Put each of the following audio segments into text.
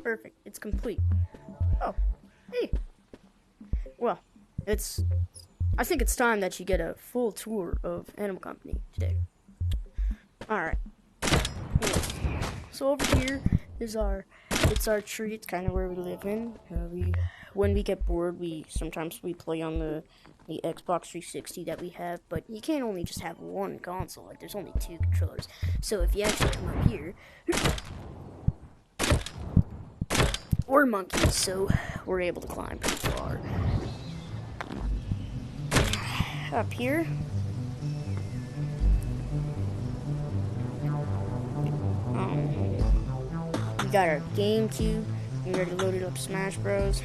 Perfect. It's complete. Oh, hey. Well, I think it's time that you get a full tour of Animal Company today. Alright. So over here is it's our tree. It's kind of where we live in. When we get bored, sometimes we play on the Xbox 360 that we have, but you can't only just have one console. Like, there's only two controllers. So if you actually come up here, we're monkeys, so we're able to climb pretty far. Up here, we got our GameCube. We already loaded up Smash Bros.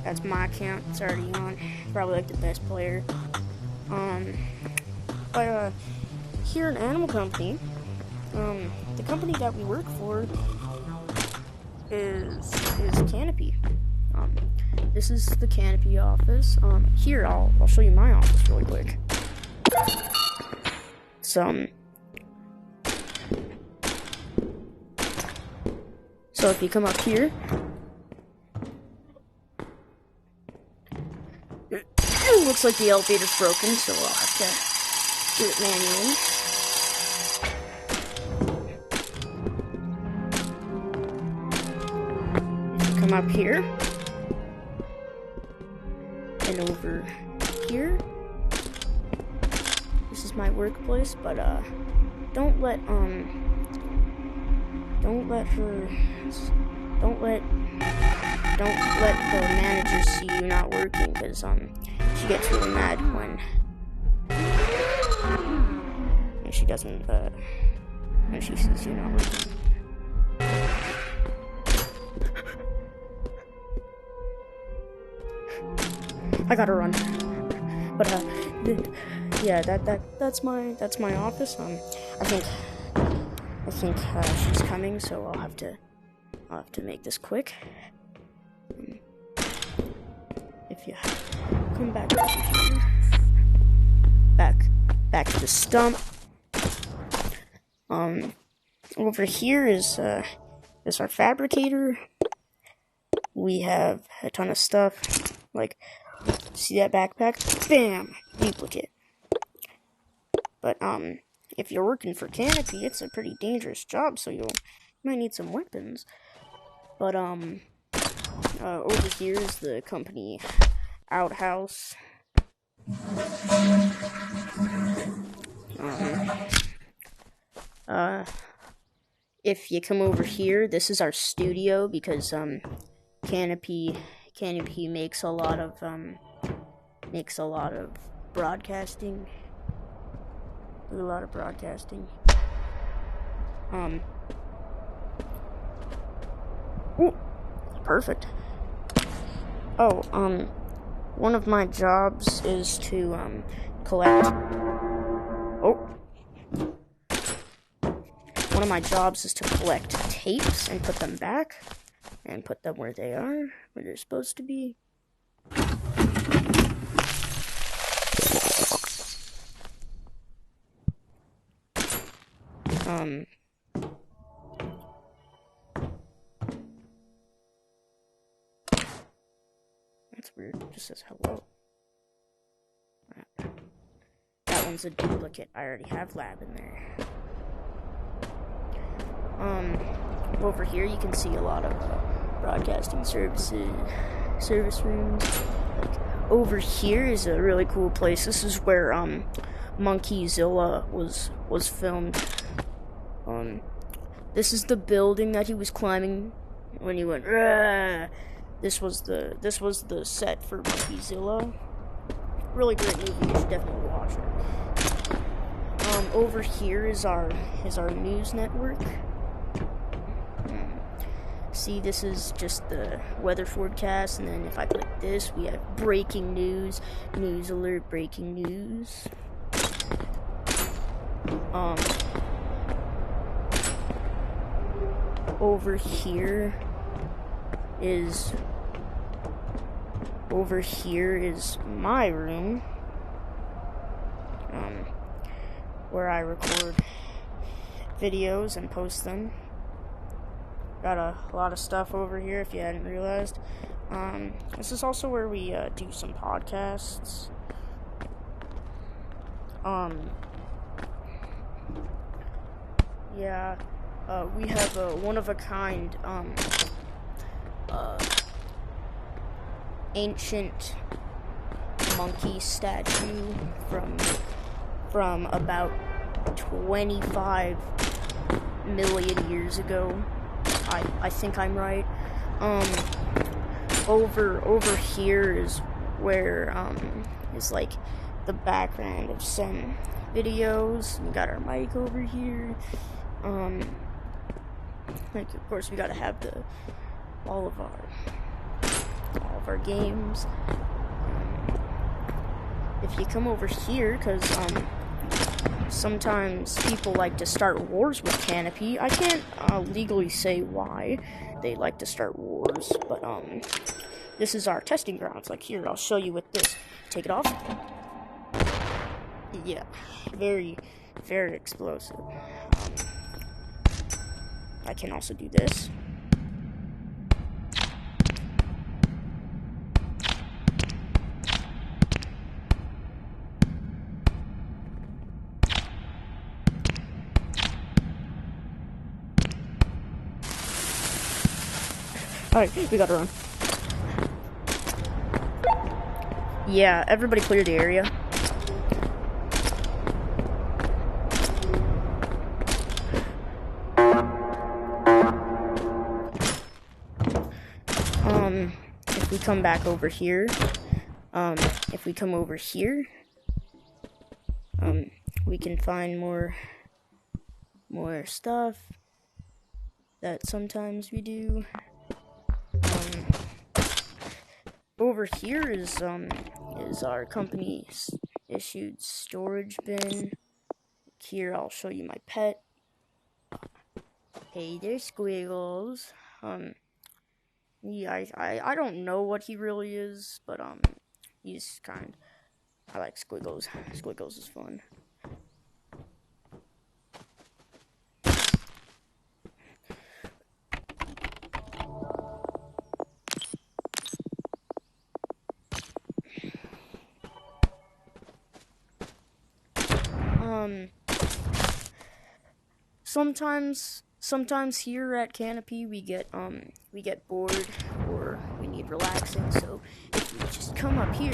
That's my account. It's already on. Probably like the best player. But here in Animal Company, the company that we work for is Canopy. This is the Canopy office. Here I'll show you my office really quick. So if you come up here, it looks like the elevator's broken, so I'll have to do it manually. If you come up here, and over here, this is my workplace, but don't let the manager see you not working, because she gets really mad when she doesn't when she sees you not working. I gotta run. But yeah, that's my office. I think she's coming, so I'll have to make this quick. If you come back over here, back to the stump. Over here is our fabricator. We have a ton of stuff. Like, see that backpack? Bam! Duplicate. But if you're working for Canopy, it's a pretty dangerous job, so you might need some weapons. But over here is the company outhouse. If you come over here, this is our studio, because Canopy makes a lot of broadcasting. Do a lot of broadcasting. Ooh, perfect. Oh, one of my jobs is to collect. Oh. One of my jobs is to collect tapes and put them back, and put them where they are, where they're supposed to be. That's weird. It just says hello. That one's a duplicate. I already have lab in there. Over here you can see a lot of broadcasting service rooms. Over here is a really cool place. This is where Monkeyzilla was filmed. This is the building that he was climbing when he went. Rah! This was the set for Monkeyzilla. Really great movie. You should definitely watch it. Over here is our news network. See, this is just the weather forecast, and then if I click this, we have breaking news, news alert, breaking news. Over here is my room, where I record videos and post them. got a lot of stuff over here if you hadn't realized. This is also where we do some podcasts. Yeah, we have a one-of-a-kind ancient monkey statue from about 25 million years ago. I think I'm right. Over here is where is like the background of some videos. We got our mic over here. Like of course we gotta have all of our games. If you come over here, because sometimes people like to start wars with Canopy. I can't legally say why they like to start wars, but this is our testing grounds. Like here, I'll show you with this. Take it off. Yeah, very, very explosive. I can also do this. Alright, we gotta run. Yeah, everybody clear the area. If we come back over here, if we come over here, we can find more stuff that sometimes we do. Over here is our company's issued storage bin. Here, I'll show you my pet. Hey there, Squiggles. Yeah, I don't know what he really is, but he's kind. I like Squiggles. Squiggles is fun. Sometimes here at Canopy we get bored or we need relaxing, so if we just come up here,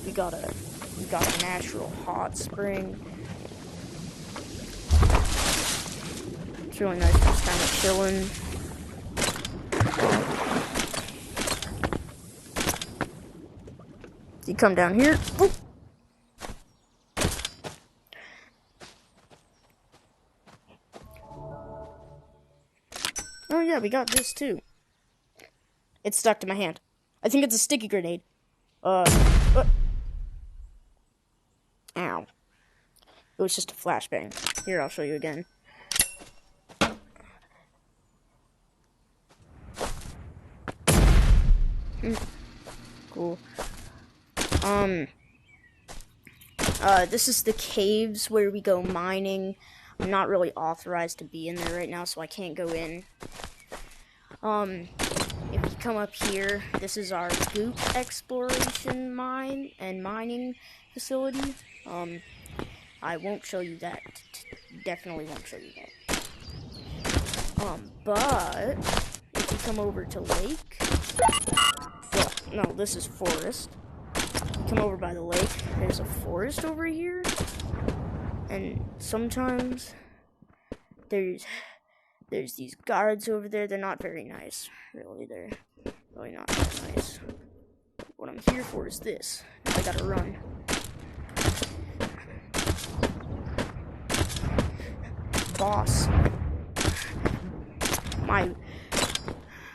we got a natural hot spring. It's really nice just kind of chilling. You come down here. Whoop. Oh yeah, we got this too. It's stuck to my hand. I think it's a sticky grenade. Ow. It was just a flashbang. Here, I'll show you again. Cool. This is the caves where we go mining. I'm not really authorized to be in there right now, so I can't go in. If you come up here, this is our goop exploration mine and mining facility. I won't show you that. Definitely won't show you that. But if you come over to lake, well, no, this is forest. You come over by the lake, there's a forest over here, and sometimes there's these guards over there. They're not very nice, really. They're really not that nice. What I'm here for is this. I gotta run. Boss.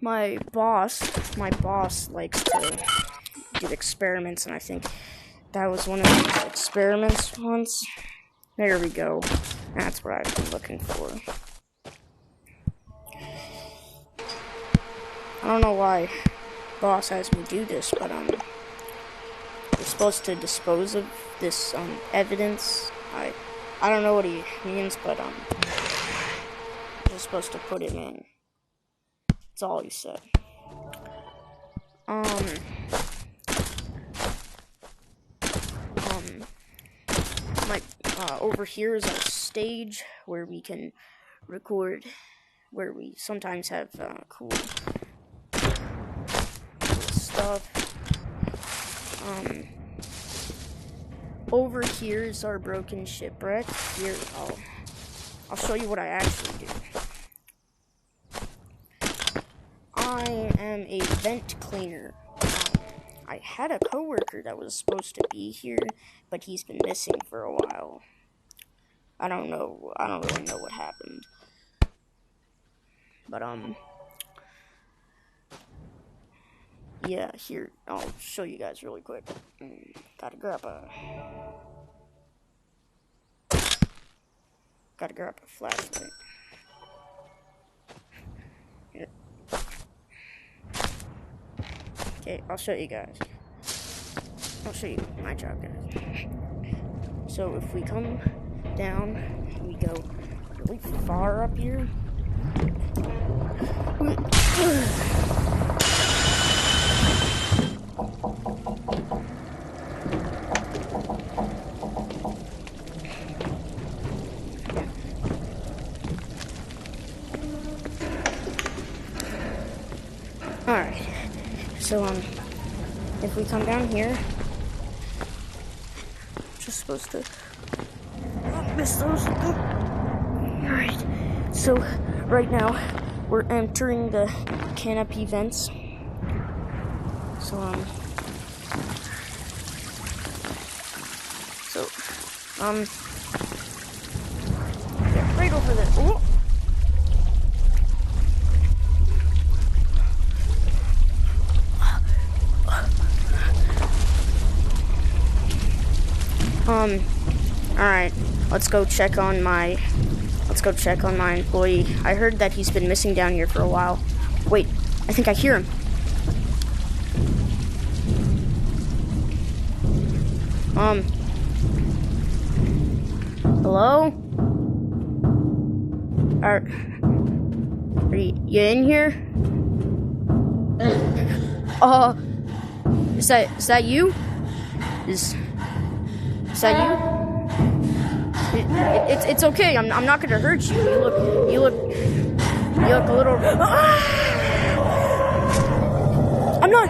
My boss likes to do experiments, and I think that was one of those experiments once. There we go. That's what I've been looking for. I don't know why boss has me do this, but we're supposed to dispose of this evidence. I don't know what he means, but just supposed to put him in. That's all he said. Like, over here is our stage where we can record, where we sometimes have, cool stuff. Over here is our broken shipwreck. Here, I'll show you what I actually do. I am a vent cleaner. I had a coworker that was supposed to be here, but he's been missing for a while. I don't really know what happened. But, yeah, here, I'll show you guys really quick. Gotta grab a flashlight. Yeah. Okay, I'll show you guys. I'll show you my job, guys. So if we come down, we go really far up here. Alright, so, if we come down here, just supposed to miss those. Alright, so, right now, we're entering the canopy vents. So, yeah, right over there. Ooh. Alright, let's go check on my employee. I heard that he's been missing down here for a while. Wait, I think I hear him. Hello? Are you in here? Is that you? Is that you? It's okay. I'm not gonna hurt you. You look a little. I'm not.